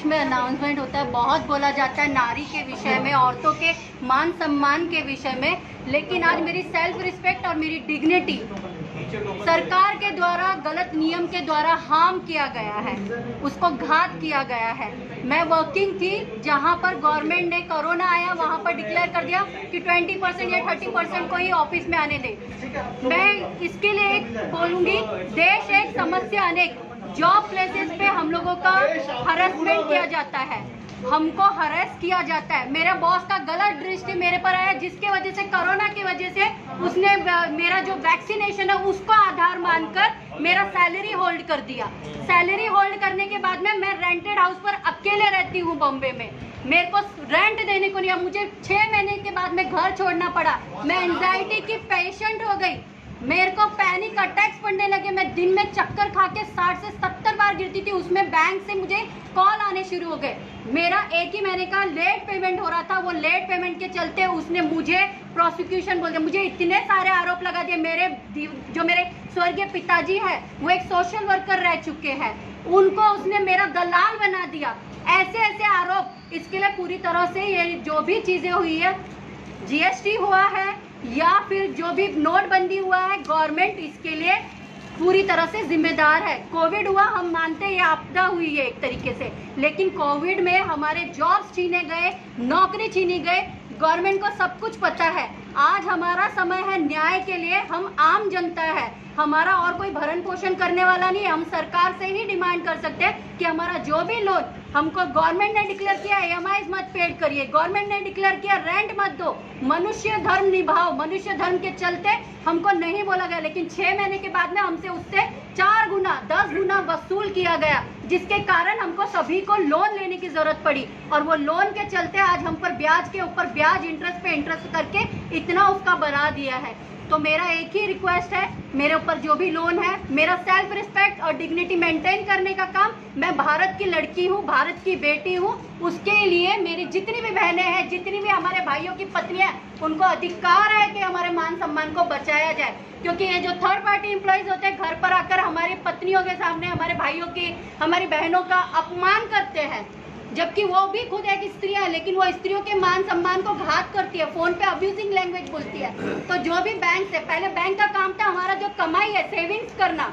में अनाउंसमेंट होता है, बहुत बोला जाता है नारी के विषय में, औरतों के मान सम्मान के विषय में, लेकिन आज मेरी सेल्फ रिस्पेक्ट और मेरी डिग्निटी सरकार के द्वारा गलत नियम के द्वारा हार्म किया गया है, उसको घात किया गया है। मैं वर्किंग थी जहां पर गवर्नमेंट ने कोरोना आया वहां पर डिक्लेयर कर दिया कि 20% या 30% को ही ऑफिस में आने दे। मैं इसके लिए एक बोलूंगी, देश एक समस्या अनेक। जॉब प्लेसेस पे हम लोगों का हरासमेंट किया जाता है, हमको हरेस किया जाता है। मेरे बॉस का गलत दृष्टि मेरे पर आया, जिसके वजह से कोरोना की वजह से उसने मेरा जो वैक्सीनेशन है उसको आधार मानकर मेरा सैलरी होल्ड कर दिया। सैलरी होल्ड करने के बाद में मैं रेंटेड हाउस पर अकेले रहती हूँ बॉम्बे में, मेरे को रेंट देने को नहीं है। मुझे 6 महीने के बाद में घर छोड़ना पड़ा। मैं एंजाइटी की पेशेंट हो गई, मेरे को पैनिक अटैक्स पड़ने लगे। मैं दिन में चक्कर खा के 60 से 70 बार गिरती थी। उसमें बैंक से मुझे कॉल आने शुरू हो गए। मेरा 1 ही महीने का लेट पेमेंट हो रहा था, वो लेट पेमेंट के चलते उसने मुझे प्रोसिक्यूशन बोल दिया, मुझे इतने सारे आरोप लगा दिए। मेरे स्वर्गीय पिताजी है वो एक सोशल वर्कर रह चुके हैं, उनको उसने मेरा दलाल बना दिया। ऐसे ऐसे आरोप। इसके लिए पूरी तरह से ये जो भी चीजें हुई है, GST हुआ है या फिर जो भी नोटबंदी हुआ है, गवर्नमेंट इसके लिए पूरी तरह से जिम्मेदार है। कोविड हुआ, हम मानते हैं ये आपदा हुई है एक तरीके से, लेकिन कोविड में हमारे जॉब्स छीने गए, नौकरी छीनी गए। गवर्नमेंट को सब कुछ पता है। आज हमारा समय है न्याय के लिए। हम आम जनता है, हमारा और कोई भरण पोषण करने वाला नहीं है। हम सरकार से ही डिमांड कर सकते हैं कि हमारा जो भी लोन हमको गवर्नमेंट ने डिक्लेयर किया, EMI मत पेड करिए, गवर्नमेंट ने डिक्लेयर किया रेंट मत दो, मनुष्य धर्म निभाओ। मनुष्य धर्म के चलते हमको नहीं बोला गया, लेकिन 6 महीने के बाद में हमसे उससे 4 गुना 10 गुना वसूल किया गया, जिसके कारण हमको सभी को लोन लेने की जरूरत पड़ी। और वो लोन के चलते आज हम पर ब्याज के ऊपर ब्याज, इंटरेस्ट पे इंटरेस्ट करके इतना उसका बना दिया है। तो मेरा एक ही रिक्वेस्ट है, मेरे ऊपर जो भी लोन है, मेरा सेल्फ रिस्पेक्ट और डिग्निटी मेंटेन करने का काम, मैं भारत की लड़की हूँ, भारत की बेटी हूँ, उसके लिए मेरी जितनी भी बहनें हैं, जितनी भी हमारे भाइयों की पत्नियां, उनको अधिकार है कि हमारे मान सम्मान को बचाया जाए। क्योंकि ये जो थर्ड पार्टी एम्प्लॉइज होते हैं, घर पर आकर हमारी पत्नियों के सामने, हमारे भाइयों की, हमारी बहनों का अपमान करते हैं, जबकि वो भी खुद एक स्त्री है, लेकिन वो स्त्रियों के मान सम्मान को घात करती है, फोन पे अब्यूजिंग लैंग्वेज बोलती है। तो जो भी बैंक से, पहले बैंक का काम था हमारा जो कमाई है सेविंग्स करना,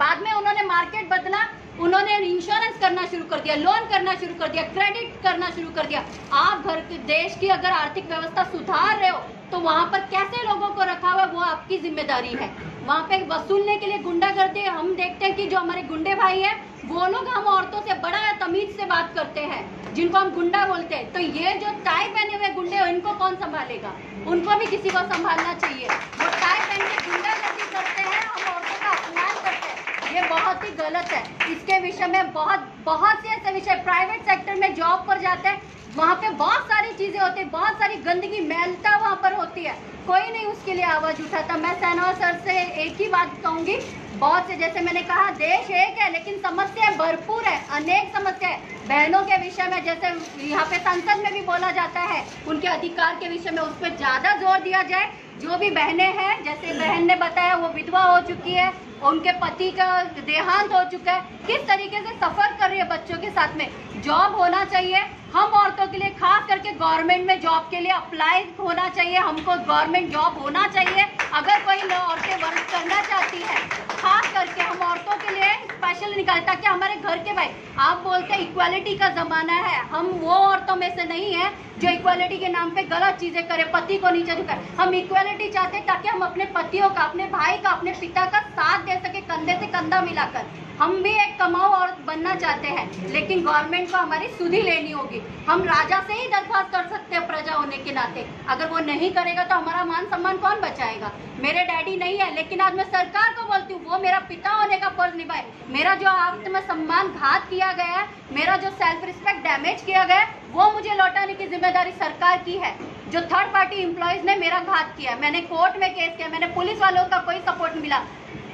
बाद में उन्होंने मार्केट बदला, उन्होंने इंश्योरेंस करना शुरू कर दिया, लोन करना शुरू कर दिया, क्रेडिट करना शुरू कर दिया। आप घर के देश की अगर आर्थिक व्यवस्था सुधार रहे हो तो वहाँ पर कैसे लोगों को रखा हुआ वो आपकी जिम्मेदारी है। वहाँ पे वसूलने के लिए गुंडागर्दी, हम देखते हैं कि जो हमारे गुंडे भाई हैं वो लोग हम औरतों से बड़ा तमीज से बात करते हैं, जिनको हम गुंडा बोलते हैं। तो ये जो टाई पहने हुए गुंडे हैं, इनको कौन संभालेगा? उनको भी किसी को संभालना चाहिए। वो टाई पहन के गुंडागर्दी करते हैं, हम औरतों का अपमान करते हैं, ये बहुत ही गलत है। इसके विषय में बहुत से ऐसे विषय, प्राइवेट सेक्टर में जॉब पर जाते हैं, वहाँ पे बहुत सारी चीजें होती है, बहुत सारी गंदगी मैलता वहाँ पर होती है, कोई नहीं उसके लिए आवाज उठाता। मैं सैनोर सर से एक ही बात कहूंगी, बहुत से, जैसे मैंने कहा, देश एक है लेकिन समस्याएं भरपूर है, अनेक समस्या है। बहनों के विषय में, जैसे यहाँ पे संसद में भी बोला जाता है, उनके अधिकार के विषय में उस पर ज्यादा जोर दिया जाए। जो भी बहनें हैं, जैसे बहन ने बताया वो विधवा हो चुकी है, उनके पति का देहांत हो चुका है, किस तरीके से सफर कर रही है बच्चों के साथ में। जॉब होना चाहिए हम औरतों के लिए, खास करके गवर्नमेंट में जॉब के लिए अप्लाई होना चाहिए। हमको गवर्नमेंट जॉब होना चाहिए अगर कोई औरतें वर्क करना चाहती है, खास करके हम औरतों के लिए स्पेशल निकाले, ताकि हमारे घर के भाई, आप बोलते हैं इक्वालिटी का जमाना है, हम वो औरतों में से नहीं है जो इक्वालिटी के नाम पे गलत चीजें करे, पति को नीचे झुकाए। हम इक्वालिटी चाहते हैं ताकि हम अपने पतियों का, अपने भाई का, अपने पिता का साथ दे सके, कंधे से कंधा मिलाकर। हम भी एक कमाऊ औरत बनना चाहते हैं, लेकिन गवर्नमेंट को हमारी सुधि लेनी होगी। हम राजा से ही दरख्वास्त कर सकते हैं प्रजा होने के नाते, अगर वो नहीं करेगा तो हमारा मान सम्मान कौन बचाएगा? मेरे डैडी नहीं है, लेकिन आज मैं सरकार को बोलती हूँ वो मेरा पिता होने का फर्ज निभाए। मेरा जो आत्म सम्मान घात किया गया है, मेरा जो सेल्फ रिस्पेक्ट डैमेज किया गया है, वो मुझे लौटाने की जिम्मेदारी सरकार की है। जो थर्ड पार्टी एम्प्लॉइज ने मेरा घात किया, मैंने कोर्ट में केस किया, मैंने पुलिस वालों का कोई सपोर्ट नहीं मिला।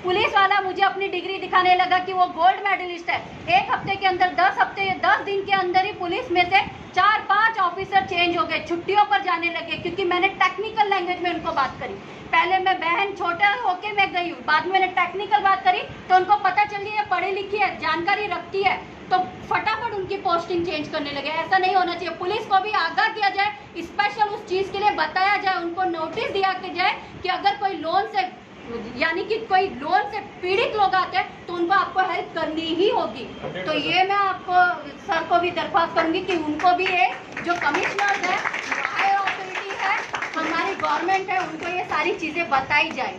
पुलिस वाला मुझे अपनी डिग्री दिखाने लगा कि वो गोल्ड मेडलिस्ट है। 1 हफ्ते के अंदर, 10 दिन के अंदर ही पुलिस में से 4-5 ऑफिसर चेंज हो गए, छुट्टियों पर जाने लगे, क्योंकि मैंने टेक्निकल लैंग्वेज में उनको बात करी। पहले मैं बहन छोटा होके मैं गई हूँ, बाद में मैंने टेक्निकल बात करी तो उनको पता चल गया पढ़ी लिखी है, जानकारी रखती है। तो फटाफट उनकी पोस्टिंग चेंज करने लगे। ऐसा नहीं होना चाहिए। पुलिस को भी आगाह किया जाए, स्पेशल उस चीज के लिए बताया जाए, उनको नोटिस दिया जाए कि अगर कोई लोन से यानी कि कोई लोन से पीड़ित लोग आते हैं तो उनको आपको हेल्प करनी ही होगी। तो ये मैं आपको सर को भी दरख्वास्त करूंगी कि उनको भी ये जो कमिश्नर है, हायर अथॉरिटी है, हमारी गवर्नमेंट है, उनको ये सारी चीजें बताई जाए।